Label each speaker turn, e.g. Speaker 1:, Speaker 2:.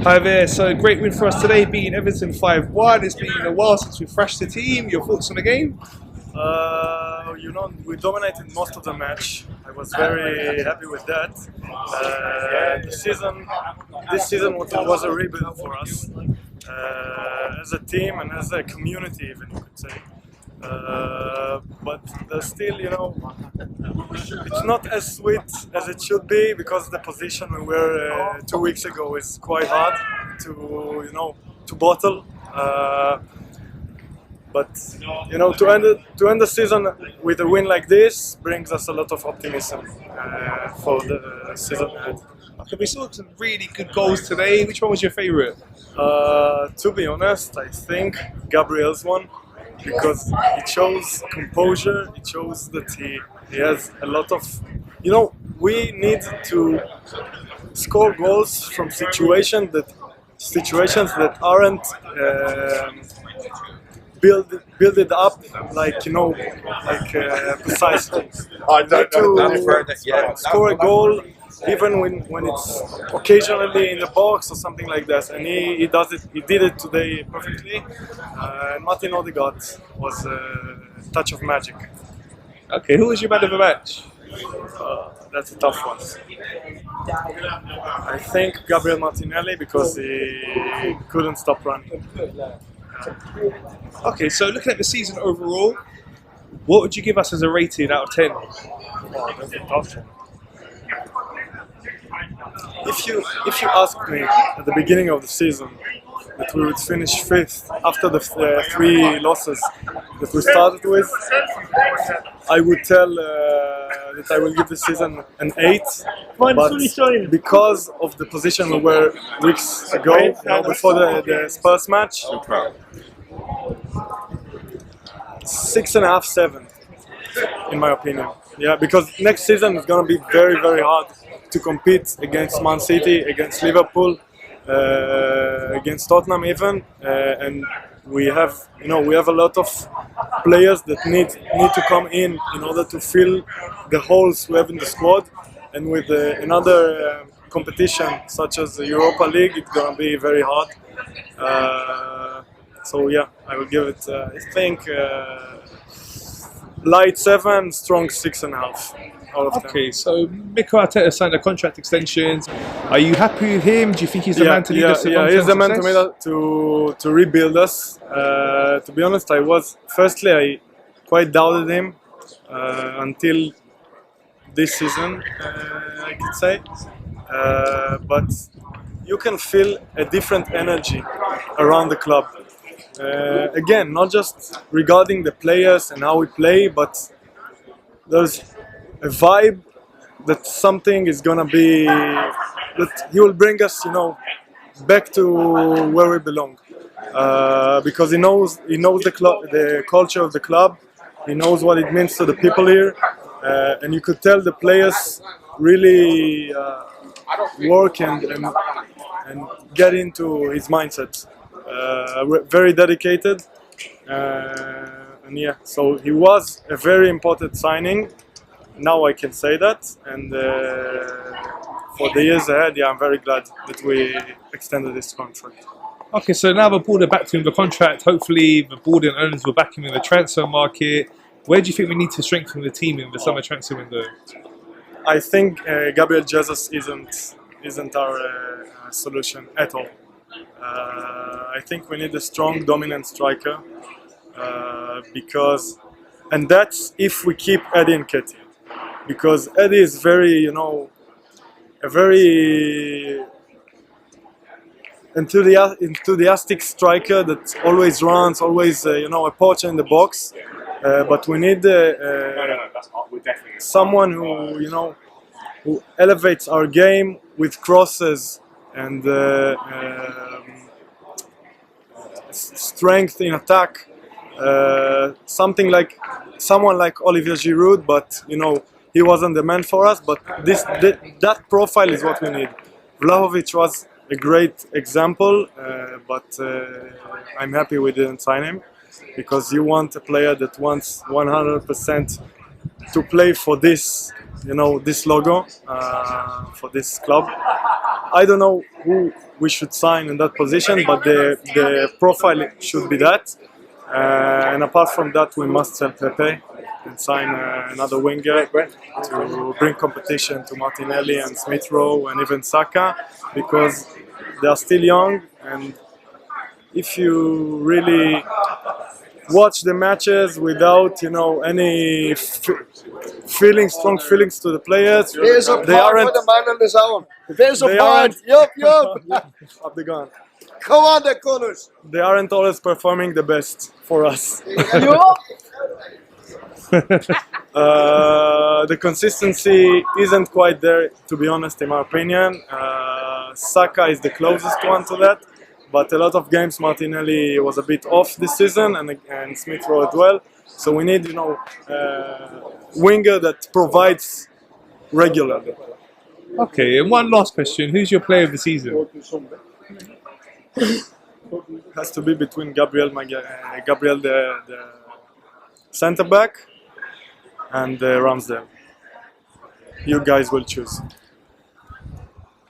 Speaker 1: Hi there, so great win for us today, beating Everton 5-1. It's been a while since we thrashed the team. Your thoughts on the game?
Speaker 2: We dominated most of the match. I was very happy with that. This season was a rebuild for us as a team and as a community, even you could say. But still, it's not as sweet as it should be because the position we were 2 weeks ago is quite hard to bottle. But to end the season with a win like this brings us a lot of optimism for the season ahead.
Speaker 1: Okay, we saw some really good goals today. Which one was your favourite?
Speaker 2: To be honest, I think Gabriel's one, because it shows composure. It shows that he has a lot of. We need to score goals from situations that aren't. Build it up precisely.
Speaker 3: I don't know.
Speaker 2: Score a goal even when it's occasionally in the box or something like that, and he does it. He did it today perfectly. And Martin Odegaard was a touch of magic.
Speaker 1: Okay, who was your man of the match?
Speaker 2: That's a tough one. I think Gabriel Martinelli, because he couldn't stop running.
Speaker 1: Okay, so looking at the season overall, what would you give us as a rating out of 10?
Speaker 2: That's a tough one. If you asked me at the beginning of the season that we would finish fifth after the 3 losses that we started with, I would tell that I will give the season an 8. But because of the position we were weeks ago, before the Spurs match, 6.5, 7, in my opinion. Yeah, because next season is going to be very, very hard to compete against Man City, against Liverpool, against Tottenham even, and we have a lot of players that need to come in order to fill the holes we have in the squad, and with another competition such as the Europa League, it's going to be very hard. So yeah, I will give it, I think, light 7, strong 6.5.
Speaker 1: Okay, so Mikel Arteta signed a contract extensions. Are you happy with him? Do you think he's the man to lead us to long-term
Speaker 2: he's the man
Speaker 1: success?
Speaker 2: to rebuild us. To be honest, I quite doubted him until this season, I could say. But you can feel a different energy around the club. Again, not just regarding the players and how we play, but there's a vibe that something is gonna be, that he will bring us, back to where we belong. Because he knows the culture of the club. He knows what it means to the people here, and you could tell the players really work and get into his mindset. Very dedicated, and yeah, so he was a very important signing. Now I can say that, and for the years ahead, I'm very glad that we extended this contract.
Speaker 1: Okay, so now the board are back to him the contract. Hopefully the board and owners will back him in the transfer market. Where do you think we need to strengthen the team in the summer transfer window?
Speaker 2: I think Gabriel Jesus isn't our solution at all. I think we need a strong, dominant striker, and that's if we keep Eddie and Ketty, because Eddie is very, a very enthusiastic striker that always runs, always a poacher in the box. But we need someone who elevates our game with crosses and strength in attack. Someone like Olivier Giroud, but he wasn't the man for us. But that profile is what we need. Vlahovic was a great example, but I'm happy we didn't sign him, because you want a player that wants 100% to play for this, this logo, for this club. I don't know who we should sign in that position, but the profile should be that. And apart from that, we must sell Pepe and sign another winger to bring competition to Martinelli and Smith Rowe and even Saka, because they are still young. And if you really watch the matches without, any strong feelings to the players,
Speaker 4: There's a
Speaker 2: they
Speaker 4: point
Speaker 2: aren't.
Speaker 4: for the man on his own. There's a
Speaker 2: They
Speaker 4: point.
Speaker 2: aren't-
Speaker 4: Yup.
Speaker 2: Up the gun.
Speaker 4: Come on, the colours.
Speaker 2: They aren't always performing the best for us. The consistency isn't quite there, to be honest, in my opinion. Saka is the closest one to that, but a lot of games Martinelli was a bit off this season, and Smith Rowe as well. So we need, winger that provides regularly.
Speaker 1: Okay, and one last question: who's your player of the season?
Speaker 2: Has to be between Gabriel, the centre back, and Ramsdale. You guys will choose.